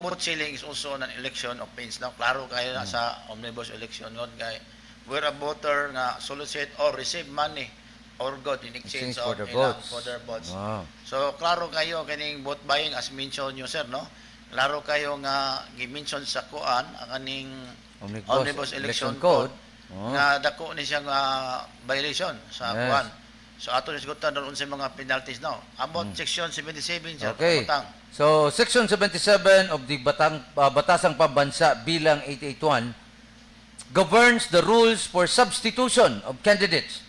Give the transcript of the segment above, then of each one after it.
vote selling is also an election offense. Now, klaro kayo na sa omnibus election ngon kay where a voter nga solicit or receive money or good in exchange For of the ilang votes. for their votes. Wow. So, klaro kayo kaning vote buying as mentioned nyo, sir, no? Klaro kayo nga gi-mention sa kuan ang kaning omnibus election code nga dako ni siya nga violation sa Yes. kuan. So ato nisgutan doon sa mga penalties now. About section 77 sir, Okay. utang. So, Section 77 of the Batasang Pambansa bilang 881 governs the rules for substitution of candidates.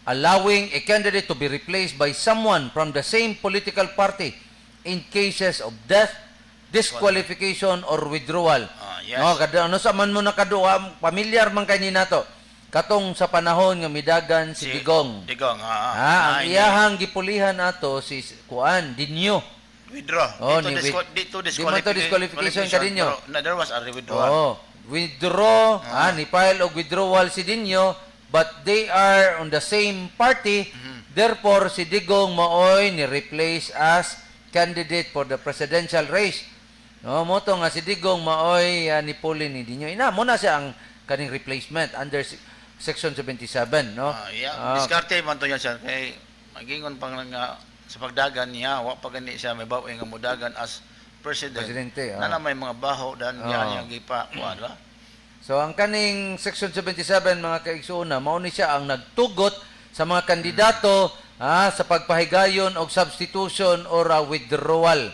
Allowing a candidate to be replaced by someone from the same political party in cases of death, disqualification, or withdrawal. Yes. No, kada ano sa man mo nakaduha, pamilyar man kay ni nato. Katong sa panahon nga midagan si Digong. Digong, Ang iyahang gipulihan nato si Kuan Dinyo. withdraw. Oh, Dito di man to disqualification ka Dinyo. Pero there was a withdrawal. Withdraw, ni-file og withdrawal si Dinyo, but they are on the same party. Therefore, si Digong maoy ni-replace as candidate for the presidential race. No, mo to nga si Digong maoy nipuli ni Dinyo. Ina mo na siya ang kaning replacement under Section 77, no? Diskarte man to yan sir. Kay magingon pang nga sa pagdagan niya, wa pa gani siya may bawi nga mudagan as presidente. Na may mga baho dan niya gipa, kuan ba? So ang kaning Section 77 mga kaigsuuna mao ni siya ang nagtugot sa mga kandidato sa pagpahigayon og substitution or withdrawal.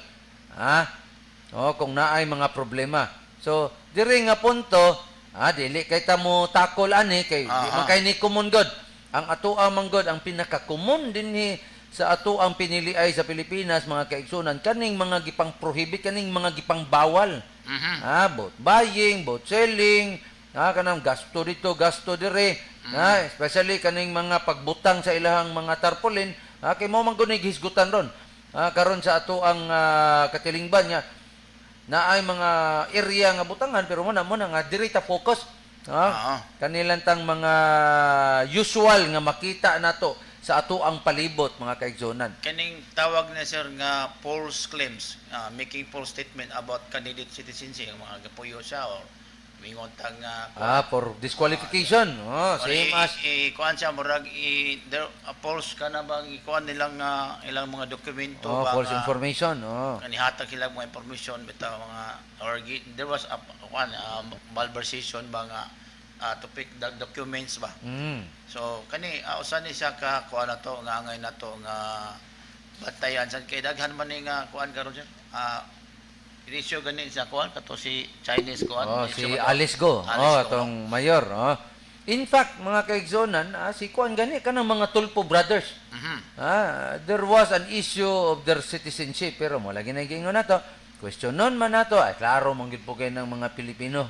Kung naay mga problema. So diri nga punto, dili kay ta mo takol ani kay di man kay ni common god. Ang atoa manggod ang pinaka-common dinhi sa ato ang piniliay sa Pilipinas mga kaigsunan kaning mga gipang prohibit kaning mga gipang bawal. Vote buying, vote selling, kanang gasto dito, gasto dire, especially kaning mga pagbutang sa ilahang mga tarpaulin, kay mo man gud hisgutan ron. Karon sa ato ang katilingban nga na ay mga area nga butangan pero mo na nga diri ta focus. Kanilang tang mga usual nga makita nato sa ato ang palibot mga kaigsunan. Kaning tawag na sir nga false claims, making false statement about candidate citizenship, mga gapuyo siya or mingon tang for disqualification. Same as kuan siya murag false kana bang ikuan nilang ilang mga dokumento ba false information. Kanihatag sila mga information bitaw mga or there was a malversation ba nga topic documents ba. So kani usan ni siya ka kuan na to nga angay na to nga batayan sa kay daghan man ni nga kuan karon siya. Inisyo gani siya kuan kato si Chinese kuan. Si Alice Go. Atong mayor. In fact, mga kaigsonan, si kuan gani kanang mga Tulpo brothers. There was an issue of their citizenship pero mo lagi na gingon nato. Questionon man nato ay klaro man gid po kay ng mga Pilipino.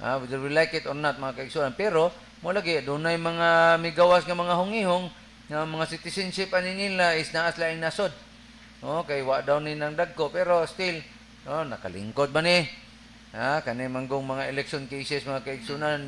Whether we like it or not mga kaigsonan pero mo lagi dunay mga migawas nga mga hungihong nga mga citizenship ani nila is naas laing nasod. Kay wa daw ni nang dagko pero still nakalingkod ba ni? Kani manggong mga election cases mga kaigsunan